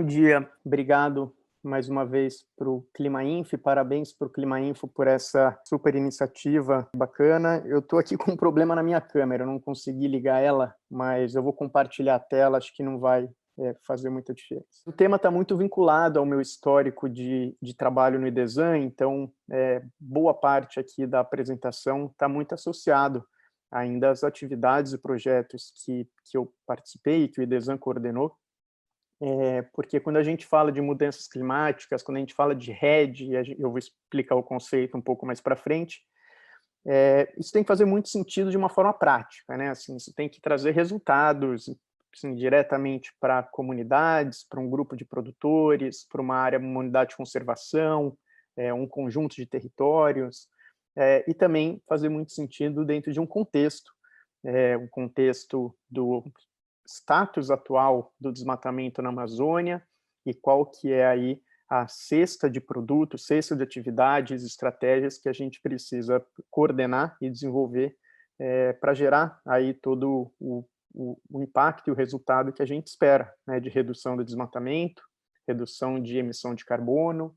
Bom dia, obrigado mais uma vez para o ClimaInf, parabéns para o ClimaInfo por essa super iniciativa bacana. Eu estou aqui com um problema na minha câmera, eu não consegui ligar ela, mas eu vou compartilhar a tela, acho que não vai fazer muita diferença. O tema está muito vinculado ao meu histórico de trabalho no IDESAN, então boa parte aqui da apresentação está muito associado ainda às atividades e projetos que eu participei, que o IDESAN coordenou. Porque quando a gente fala de mudanças climáticas, quando a gente fala de REDD, eu vou explicar o conceito um pouco mais para frente, isso tem que fazer muito sentido de uma forma prática, né? Assim, isso tem que trazer resultados assim, diretamente para comunidades, para um grupo de produtores, para uma área, uma unidade de conservação, um conjunto de territórios, e também fazer muito sentido dentro de um contexto do status atual do desmatamento na Amazônia e qual que é aí a cesta de produtos, cesta de atividades, estratégias que a gente precisa coordenar e desenvolver para gerar aí todo o impacto e o resultado que a gente espera, né, de redução do desmatamento, redução de emissão de carbono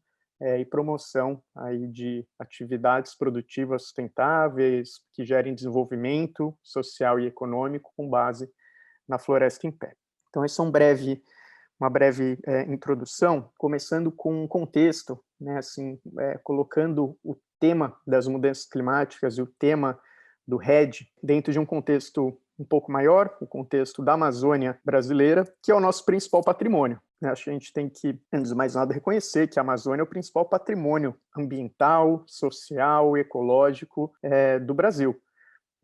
e promoção aí de atividades produtivas sustentáveis que gerem desenvolvimento social e econômico com base na floresta em pé. Então, essa é uma breve introdução, começando com um contexto, né, assim, colocando o tema das mudanças climáticas e o tema do REDD dentro de um contexto um pouco maior, o contexto da Amazônia brasileira, que é o nosso principal patrimônio. Acho que a gente tem que, antes de mais nada, reconhecer que a Amazônia é o principal patrimônio ambiental, social, ecológico do Brasil.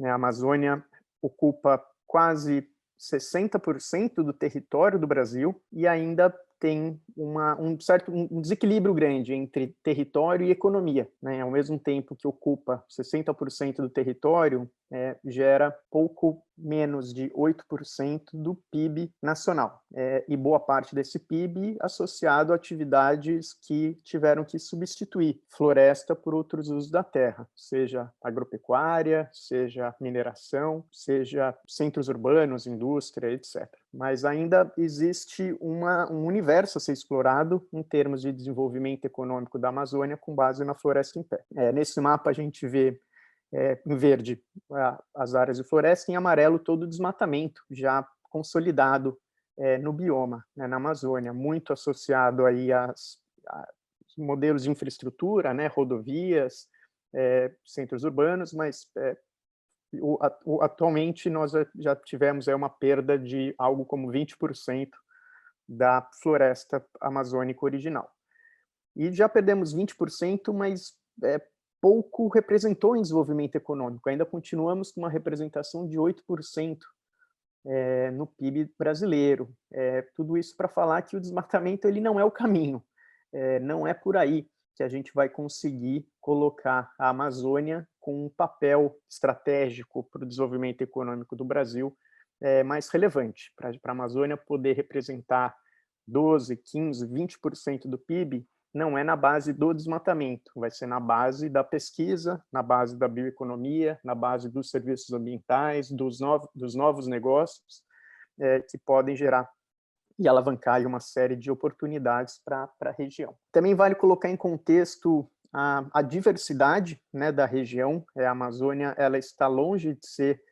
A Amazônia ocupa quase 60% do território do Brasil e ainda tem um desequilíbrio grande entre território e economia, né? Ao mesmo tempo que ocupa 60% do território, gera pouco menos de 8% do PIB nacional. E boa parte desse PIB associado a atividades que tiveram que substituir floresta por outros usos da terra, seja agropecuária, seja mineração, seja centros urbanos, indústria, etc. Mas ainda existe um universo a ser explorado em termos de desenvolvimento econômico da Amazônia com base na floresta em pé. Nesse mapa a gente vê em verde as áreas de floresta, em amarelo todo o desmatamento já consolidado no bioma, né, na Amazônia, muito associado aí a modelos de infraestrutura, né, rodovias, centros urbanos, mas atualmente nós já tivemos uma perda de algo como 20% da floresta amazônica original. E já perdemos 20%, mas pouco representou em desenvolvimento econômico. Ainda continuamos com uma representação de 8% no PIB brasileiro. Tudo isso para falar que o desmatamento ele não é o caminho. Não é por aí que a gente vai conseguir colocar a Amazônia com um papel estratégico para o desenvolvimento econômico do Brasil mais relevante, para a Amazônia poder representar 12, 15, 20% do PIB, não é na base do desmatamento, vai ser na base da pesquisa, na base da bioeconomia, na base dos serviços ambientais, dos novos negócios que podem gerar e alavancar uma série de oportunidades para a região. Também vale colocar em contexto a diversidade, né, da região. A Amazônia ela está longe de ser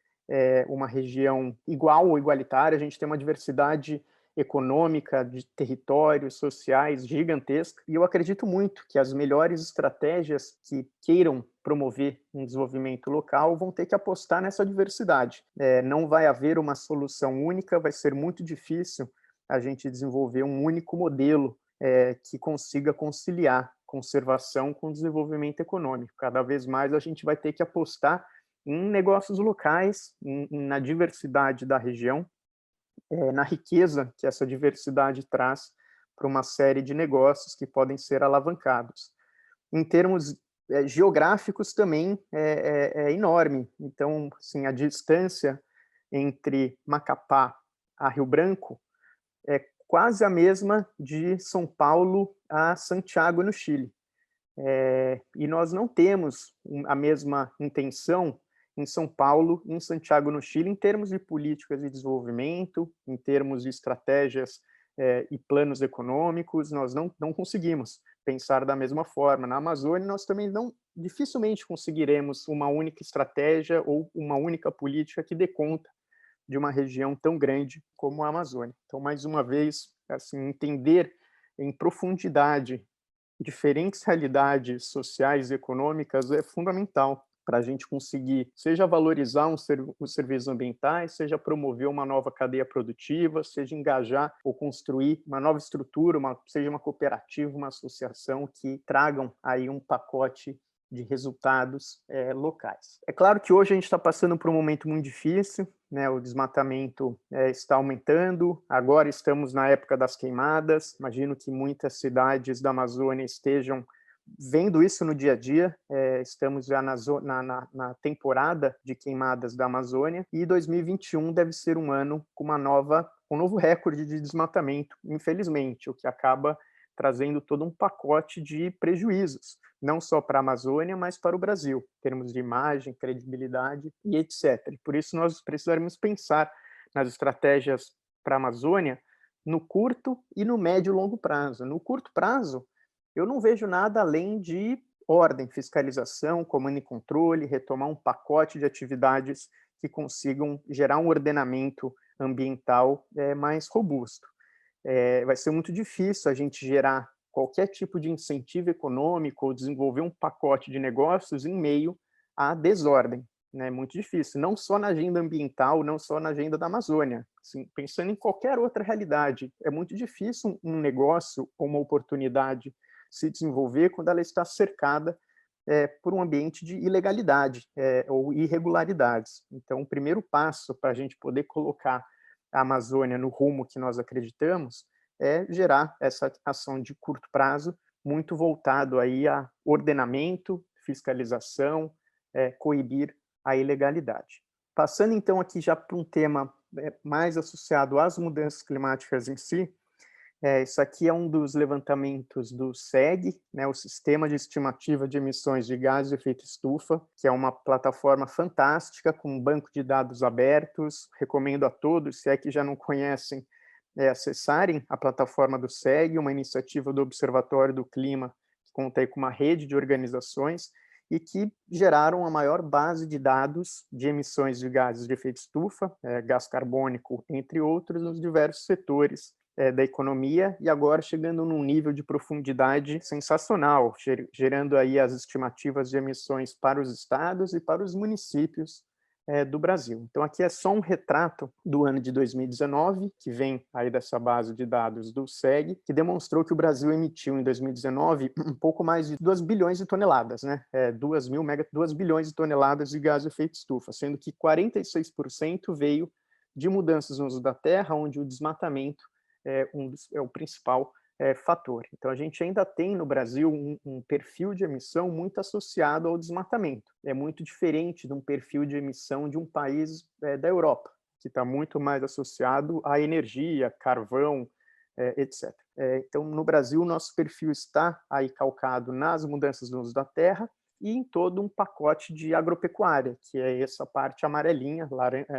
uma região igual ou igualitária, a gente tem uma diversidade econômica, de territórios, sociais gigantesca, e eu acredito muito que as melhores estratégias que queiram promover um desenvolvimento local vão ter que apostar nessa diversidade. Não vai haver uma solução única, vai ser muito difícil a gente desenvolver um único modelo que consiga conciliar conservação com desenvolvimento econômico. Cada vez mais a gente vai ter que apostar em negócios locais, na diversidade da região, na riqueza que essa diversidade traz para uma série de negócios que podem ser alavancados. Em termos geográficos também é enorme. Então, assim, a distância entre Macapá a Rio Branco é quase a mesma de São Paulo a Santiago, no Chile. E nós não temos a mesma intenção em São Paulo e em Santiago, no Chile, em termos de políticas de desenvolvimento, em termos de estratégias e planos econômicos, nós não conseguimos pensar da mesma forma. Na Amazônia, nós também dificilmente conseguiremos uma única estratégia ou uma única política que dê conta de uma região tão grande como a Amazônia. Então, mais uma vez, assim, entender em profundidade diferentes realidades sociais e econômicas é fundamental para a gente conseguir, seja valorizar os serviços ambientais, seja promover uma nova cadeia produtiva, seja engajar ou construir uma nova estrutura, seja uma cooperativa, uma associação que tragam aí um pacote de resultados locais. É claro que hoje a gente está passando por um momento muito difícil, né? O desmatamento está aumentando, agora estamos na época das queimadas, imagino que muitas cidades da Amazônia estejam vendo isso no dia a dia, estamos já na temporada de queimadas da Amazônia, e 2021 deve ser um ano com um novo recorde de desmatamento, infelizmente, o que acaba trazendo todo um pacote de prejuízos, não só para a Amazônia, mas para o Brasil, em termos de imagem, credibilidade e etc. E por isso nós precisaremos pensar nas estratégias para a Amazônia no curto e no médio e longo prazo. No curto prazo, eu não vejo nada além de ordem, fiscalização, comando e controle, retomar um pacote de atividades que consigam gerar um ordenamento ambiental mais robusto. Vai ser muito difícil a gente gerar qualquer tipo de incentivo econômico ou desenvolver um pacote de negócios em meio à desordem. É muito difícil, não só na agenda ambiental, não só na agenda da Amazônia. Assim, pensando em qualquer outra realidade, é muito difícil um negócio ou uma oportunidade se desenvolver quando ela está cercada por um ambiente de ilegalidade ou irregularidades. Então, o primeiro passo para a gente poder colocar a Amazônia no rumo que nós acreditamos é gerar essa ação de curto prazo, muito voltado aí a ordenamento, fiscalização, coibir a ilegalidade. Passando então aqui já para um tema mais associado às mudanças climáticas em si, isso aqui é um dos levantamentos do SEG, né, o Sistema de Estimativa de Emissões de Gases de Efeito Estufa, que é uma plataforma fantástica, com um banco de dados abertos. Recomendo a todos, se é que já não conhecem, acessarem a plataforma do SEG, uma iniciativa do Observatório do Clima, que conta aí com uma rede de organizações e que geraram a maior base de dados de emissões de gases de efeito estufa, gás carbônico, entre outros, nos diversos setores da economia, e agora chegando num nível de profundidade sensacional, gerando aí as estimativas de emissões para os estados e para os municípios do Brasil. Então aqui é só um retrato do ano de 2019, que vem aí dessa base de dados do SEG, que demonstrou que o Brasil emitiu em 2019 um pouco mais de 2 bilhões de toneladas, né? 2 bilhões de toneladas de gás de efeito estufa, sendo que 46% veio de mudanças no uso da terra, onde o desmatamento é o principal fator. Então, a gente ainda tem no Brasil um perfil de emissão muito associado ao desmatamento. É muito diferente de um perfil de emissão de um país da Europa, que está muito mais associado à energia, carvão, etc. Então, no Brasil, o nosso perfil está aí calcado nas mudanças no uso da terra e em todo um pacote de agropecuária, que é essa parte amarelinha,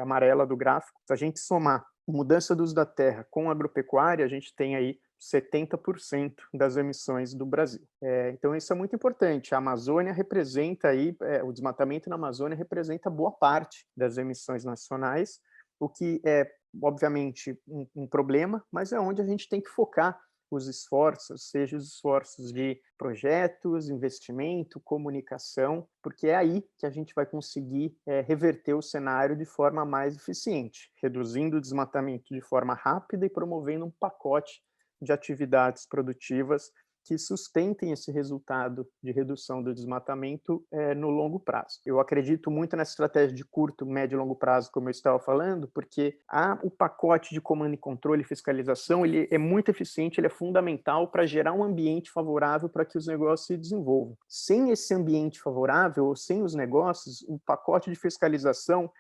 amarela do gráfico. Se a gente somar mudança do uso da terra com agropecuária, a gente tem aí 70% das emissões do Brasil. Então, isso é muito importante. A Amazônia representa aí, o desmatamento na Amazônia representa boa parte das emissões nacionais, o que é, obviamente, um problema, mas é onde a gente tem que focar os esforços, seja os esforços de projetos, investimento, comunicação, porque é aí que a gente vai conseguir reverter o cenário de forma mais eficiente, reduzindo o desmatamento de forma rápida e promovendo um pacote de atividades produtivas que sustentem esse resultado de redução do desmatamento no longo prazo. Eu acredito muito nessa estratégia de curto, médio e longo prazo, como eu estava falando, porque o pacote de comando e controle e fiscalização ele é muito eficiente, ele é fundamental para gerar um ambiente favorável para que os negócios se desenvolvam. Sem esse ambiente favorável, ou sem os negócios, o pacote de fiscalização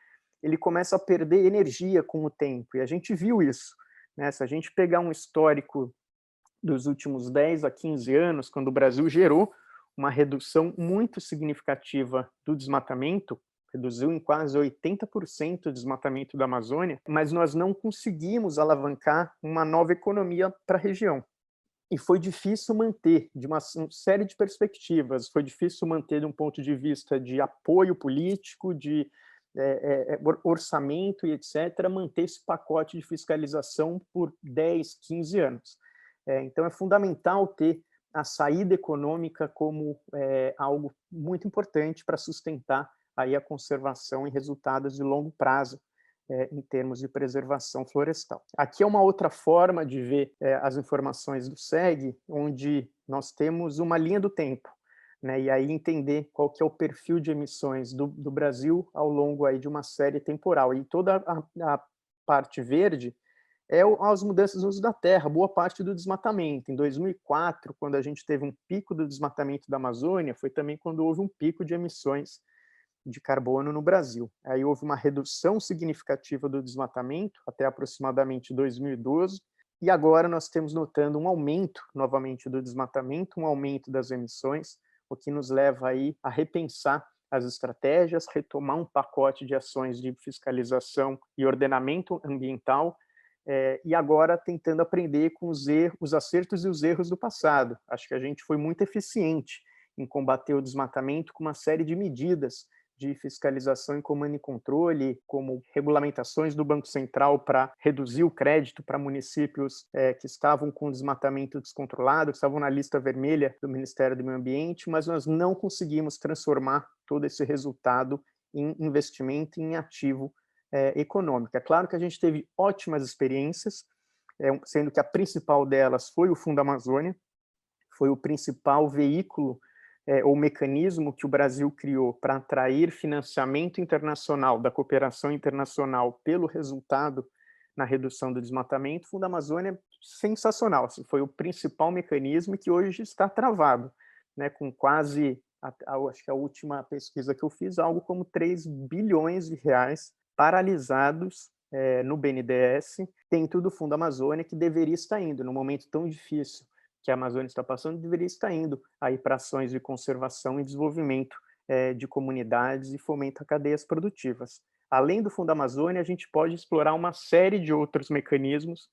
ele começa a perder energia com o tempo, e a gente viu isso. Né? Se a gente pegar um histórico dos últimos 10 a 15 anos, quando o Brasil gerou uma redução muito significativa do desmatamento, reduziu em quase 80% o desmatamento da Amazônia, mas nós não conseguimos alavancar uma nova economia para a região. E foi difícil manter, de uma série de perspectivas, foi difícil manter de um ponto de vista de apoio político, de orçamento e etc., manter esse pacote de fiscalização por 10, 15 anos. Então, é fundamental ter a saída econômica como algo muito importante para sustentar aí a conservação e resultados de longo prazo em termos de preservação florestal. Aqui é uma outra forma de ver as informações do SEG, onde nós temos uma linha do tempo, né, e aí entender qual que é o perfil de emissões do Brasil ao longo aí de uma série temporal. E toda a parte verde as mudanças no uso da terra, boa parte do desmatamento. Em 2004, quando a gente teve um pico do desmatamento da Amazônia, foi também quando houve um pico de emissões de carbono no Brasil. Aí houve uma redução significativa do desmatamento até aproximadamente 2012, e agora nós temos notando um aumento novamente do desmatamento, um aumento das emissões, o que nos leva aí a repensar as estratégias, retomar um pacote de ações de fiscalização e ordenamento ambiental, e agora tentando aprender com os acertos e os erros do passado. Acho que a gente foi muito eficiente em combater o desmatamento com uma série de medidas de fiscalização e comando e controle, como regulamentações do Banco Central para reduzir o crédito para municípios que estavam com desmatamento descontrolado, que estavam na lista vermelha do Ministério do Meio Ambiente, mas nós não conseguimos transformar todo esse resultado em investimento em ativo econômico. É claro que a gente teve ótimas experiências, sendo que a principal delas foi o Fundo Amazônia, foi o principal veículo ou mecanismo que o Brasil criou para atrair financiamento internacional, da cooperação internacional, pelo resultado na redução do desmatamento. O Fundo Amazônia, sensacional, assim, foi o principal mecanismo que hoje está travado, né, com quase, acho que a última pesquisa que eu fiz, algo como 3 bilhões de reais paralisados no BNDES, dentro do Fundo Amazônia, que deveria estar indo, num momento tão difícil que a Amazônia está passando, deveria estar indo aí para ações de conservação e desenvolvimento de comunidades e fomento a cadeias produtivas. Além do Fundo Amazônia, a gente pode explorar uma série de outros mecanismos,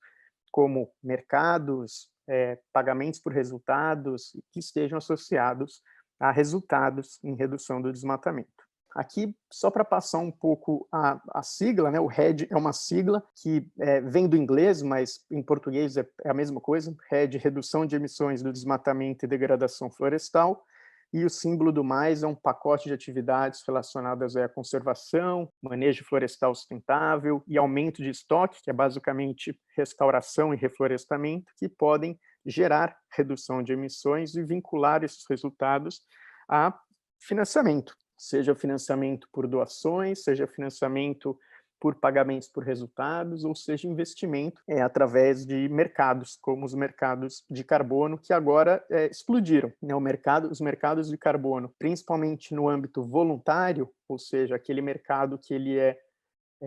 como mercados, pagamentos por resultados, que estejam associados a resultados em redução do desmatamento. Aqui, só para passar um pouco a sigla, né? O RED é uma sigla que vem do inglês, mas em português é a mesma coisa, RED, Redução de Emissões do Desmatamento e Degradação Florestal, e o símbolo do mais é um pacote de atividades relacionadas à conservação, manejo florestal sustentável e aumento de estoque, que é basicamente restauração e reflorestamento, que podem gerar redução de emissões e vincular esses resultados a financiamento, seja financiamento por doações, seja financiamento por pagamentos por resultados, ou seja investimento através de mercados, como os mercados de carbono, que agora explodiram. Né? Os mercados de carbono, principalmente no âmbito voluntário, ou seja, aquele mercado que ele é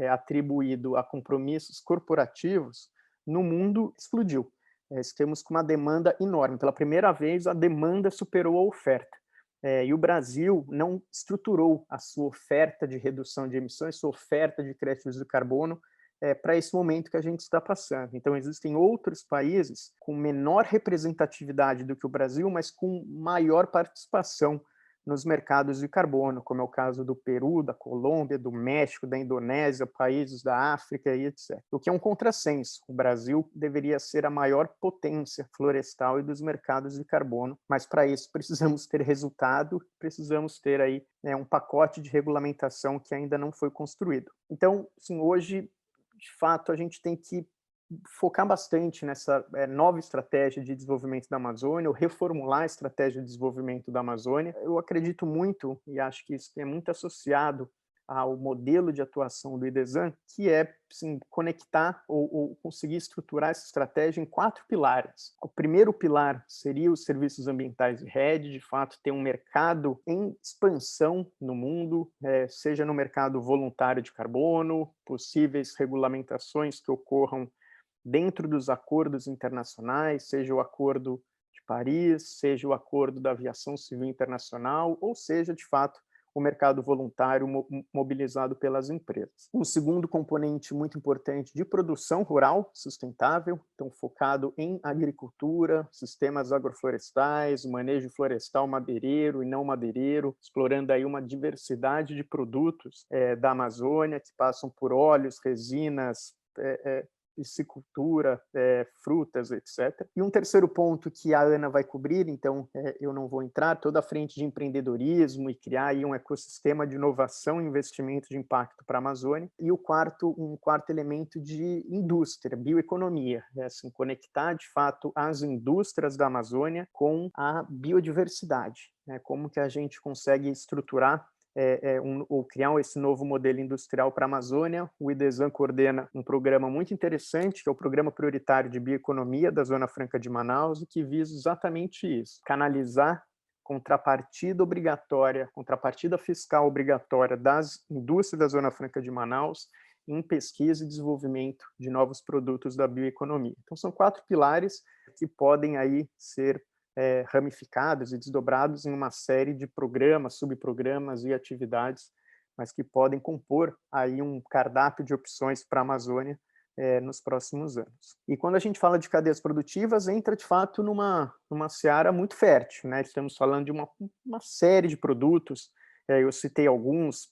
atribuído a compromissos corporativos, no mundo explodiu. Estamos com uma demanda enorme. Pela primeira vez, a demanda superou a oferta. E o Brasil não estruturou a sua oferta de redução de emissões, sua oferta de créditos de carbono para esse momento que a gente está passando. Então, existem outros países com menor representatividade do que o Brasil, mas com maior participação nos mercados de carbono, como é o caso do Peru, da Colômbia, do México, da Indonésia, países da África e etc. O que é um contrassenso. O Brasil deveria ser a maior potência florestal e dos mercados de carbono, mas para isso precisamos ter resultado, precisamos ter aí um pacote de regulamentação que ainda não foi construído. Então, assim, hoje, de fato, a gente tem que focar bastante nessa nova estratégia de desenvolvimento da Amazônia, ou reformular a estratégia de desenvolvimento da Amazônia. Eu acredito muito, e acho que isso é muito associado ao modelo de atuação do IDESAN, que é assim, conectar ou conseguir estruturar essa estratégia em 4 pilares. O primeiro pilar seria os serviços ambientais de rede, de fato ter um mercado em expansão no mundo, seja no mercado voluntário de carbono, possíveis regulamentações que ocorram dentro dos acordos internacionais, seja o Acordo de Paris, seja o Acordo da Aviação Civil Internacional, ou seja, de fato, o mercado voluntário mobilizado pelas empresas. Um segundo componente muito importante de produção rural sustentável, então focado em agricultura, sistemas agroflorestais, manejo florestal madeireiro e não madeireiro, explorando aí uma diversidade de produtos da Amazônia que passam por óleos, resinas, piscicultura, frutas, etc. E um terceiro ponto que a Ana vai cobrir, então eu não vou entrar, toda a frente de empreendedorismo e criar aí um ecossistema de inovação e investimento de impacto para a Amazônia. E um quarto elemento de indústria, bioeconomia, assim, conectar de fato as indústrias da Amazônia com a biodiversidade, né? Como que a gente consegue estruturar ou criar esse novo modelo industrial para a Amazônia. O IDESAN coordena um programa muito interessante, que é o Programa Prioritário de Bioeconomia da Zona Franca de Manaus, e que visa exatamente isso, canalizar contrapartida fiscal obrigatória das indústrias da Zona Franca de Manaus em pesquisa e desenvolvimento de novos produtos da bioeconomia. Então, são 4 pilares que podem aí ser ramificados e desdobrados em uma série de programas, subprogramas e atividades, mas que podem compor aí um cardápio de opções para a Amazônia nos próximos anos. E quando a gente fala de cadeias produtivas, entra de fato numa seara muito fértil, né? Estamos falando de uma série de produtos, eu citei alguns,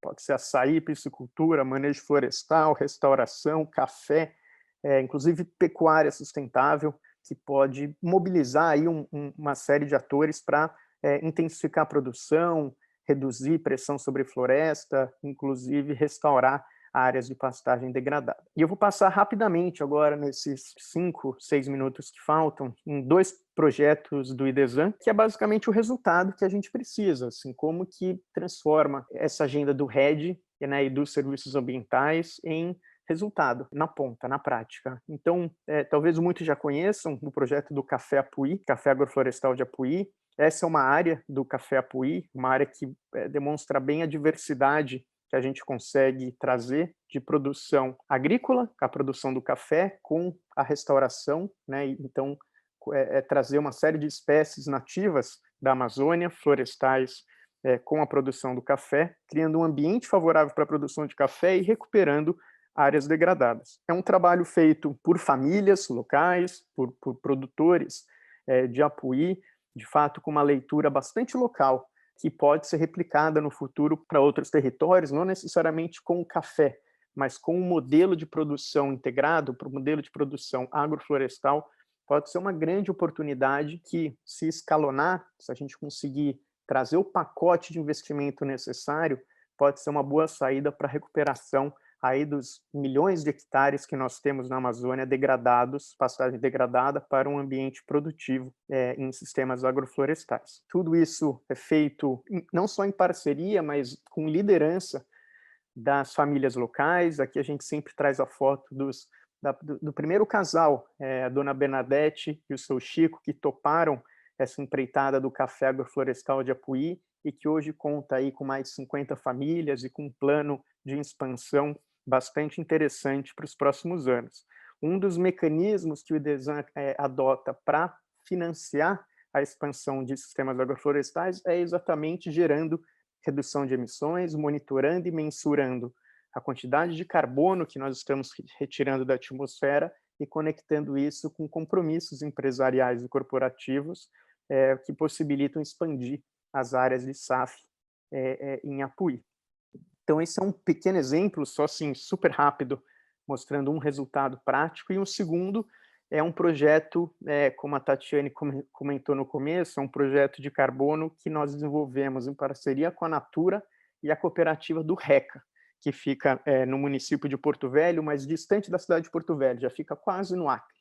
pode ser açaí, piscicultura, manejo florestal, restauração, café, inclusive pecuária sustentável, que pode mobilizar aí uma série de atores para intensificar a produção, reduzir pressão sobre floresta, inclusive restaurar áreas de pastagem degradada. E eu vou passar rapidamente agora, nesses 5, 6 minutos que faltam, em 2 projetos do IDESAN, que é basicamente o resultado que a gente precisa, assim, como que transforma essa agenda do RED, né, e dos serviços ambientais em resultado, na ponta, na prática. Então, talvez muitos já conheçam o projeto do Café Apuí, Café Agroflorestal de Apuí. Essa é uma área do Café Apuí, uma área que demonstra bem a diversidade que a gente consegue trazer de produção agrícola, a produção do café, com a restauração, né? Então, trazer uma série de espécies nativas da Amazônia, florestais, com a produção do café, criando um ambiente favorável para a produção de café e recuperando áreas degradadas. É um trabalho feito por famílias locais, por produtores de Apuí, de fato com uma leitura bastante local, que pode ser replicada no futuro para outros territórios, não necessariamente com o café, mas com um modelo de produção integrado, para o modelo de produção agroflorestal, pode ser uma grande oportunidade que, se escalonar, se a gente conseguir trazer o pacote de investimento necessário, pode ser uma boa saída para a recuperação aí dos milhões de hectares que nós temos na Amazônia degradados, pastagem degradada, para um ambiente produtivo em sistemas agroflorestais. Tudo isso é feito não só em parceria, mas com liderança das famílias locais. Aqui a gente sempre traz a foto do primeiro casal, a dona Bernadette e o seu Chico, que toparam essa empreitada do Café Agroflorestal de Apuí e que hoje conta aí com mais de 50 famílias e com um plano de expansão bastante interessante para os próximos anos. Um dos mecanismos que o IDESAN adota para financiar a expansão de sistemas agroflorestais é exatamente gerando redução de emissões, monitorando e mensurando a quantidade de carbono que nós estamos retirando da atmosfera e conectando isso com compromissos empresariais e corporativos que possibilitam expandir as áreas de SAF em Apuí. Então, esse é um pequeno exemplo, só assim, super rápido, mostrando um resultado prático. E um segundo é um projeto, como a Tatiane comentou no começo, é um projeto de carbono que nós desenvolvemos em parceria com a Natura e a cooperativa do RECA, que fica no município de Porto Velho, mas distante da cidade de Porto Velho, já fica quase no Acre,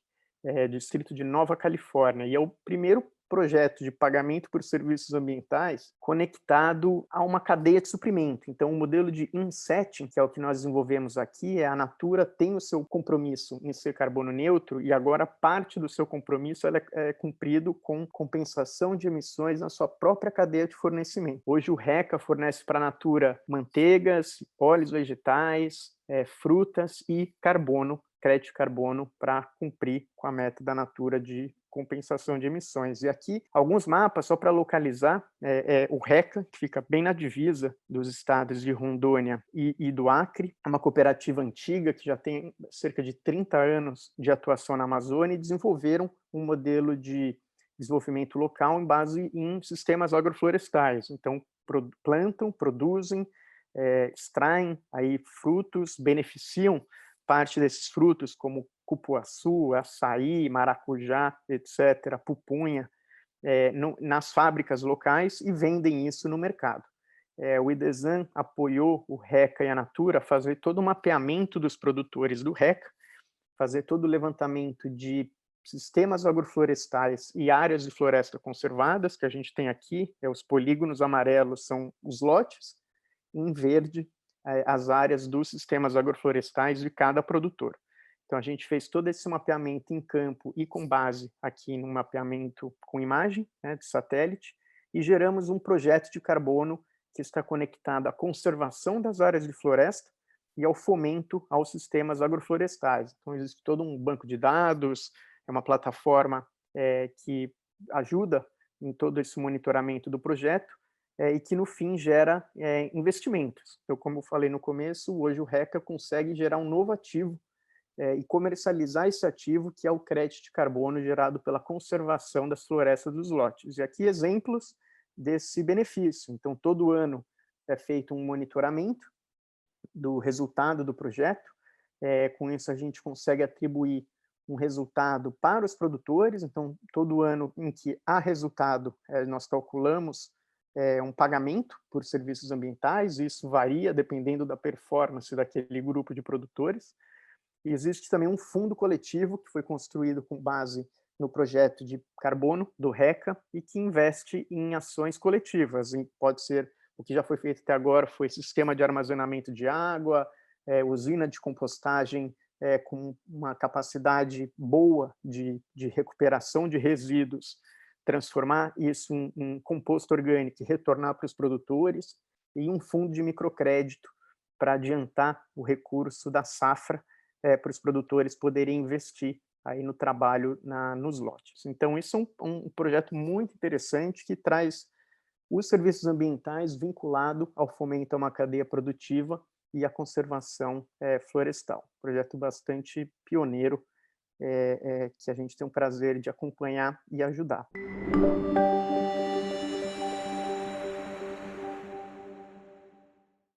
distrito de Nova Califórnia. E é o primeiro projeto de pagamento por serviços ambientais conectado a uma cadeia de suprimento. Então, o modelo de insetting, que é o que nós desenvolvemos aqui, a Natura tem o seu compromisso em ser carbono neutro e agora parte do seu compromisso é cumprido com compensação de emissões na sua própria cadeia de fornecimento. Hoje o RECA fornece para a Natura manteigas, óleos vegetais, frutas e carbono, crédito de carbono, para cumprir com a meta da Natura de compensação de emissões. E aqui, alguns mapas, só para localizar, o RECA, que fica bem na divisa dos estados de Rondônia e do Acre, é uma cooperativa antiga que já tem cerca de 30 anos de atuação na Amazônia e desenvolveram um modelo de desenvolvimento local em base em sistemas agroflorestais. Então, plantam, produzem, extraem aí frutos, beneficiam parte desses frutos, como cupuaçu, açaí, maracujá, etc., pupunha, nas fábricas locais e vendem isso no mercado. O IDESAN apoiou o RECA e a Natura a fazer todo o mapeamento dos produtores do RECA, fazer todo o levantamento de sistemas agroflorestais e áreas de floresta conservadas, que a gente tem aqui, os polígonos amarelos são os lotes, em verde as áreas dos sistemas agroflorestais de cada produtor. Então, a gente fez todo esse mapeamento em campo e com base aqui no mapeamento com imagem, né, de satélite, e geramos um projeto de carbono que está conectado à conservação das áreas de floresta e ao fomento aos sistemas agroflorestais. Então, existe todo um banco de dados, é uma plataforma que ajuda em todo esse monitoramento do projeto, e que no fim gera investimentos. Então, como eu falei no começo, hoje o RECA consegue gerar um novo ativo e comercializar esse ativo, que é o crédito de carbono gerado pela conservação das florestas dos lotes. E aqui exemplos desse benefício. Então, todo ano é feito um monitoramento do resultado do projeto. Com isso, a gente consegue atribuir um resultado para os produtores. Então, todo ano em que há resultado, nós calculamos um pagamento por serviços ambientais. Isso varia dependendo da performance daquele grupo de produtores. E existe também um fundo coletivo que foi construído com base no projeto de carbono do RECA e que investe em ações coletivas. E pode ser, o que já foi feito até agora foi sistema de armazenamento de água, usina de compostagem com uma capacidade boa de recuperação de resíduos, transformar isso em composto orgânico e retornar para os produtores, e um fundo de microcrédito para adiantar o recurso da safra para os produtores poderem investir aí no trabalho nos lotes. Então, isso é um projeto muito interessante que traz os serviços ambientais vinculado ao fomento a uma cadeia produtiva e à conservação florestal. Projeto bastante pioneiro, que a gente tem o prazer de acompanhar e ajudar.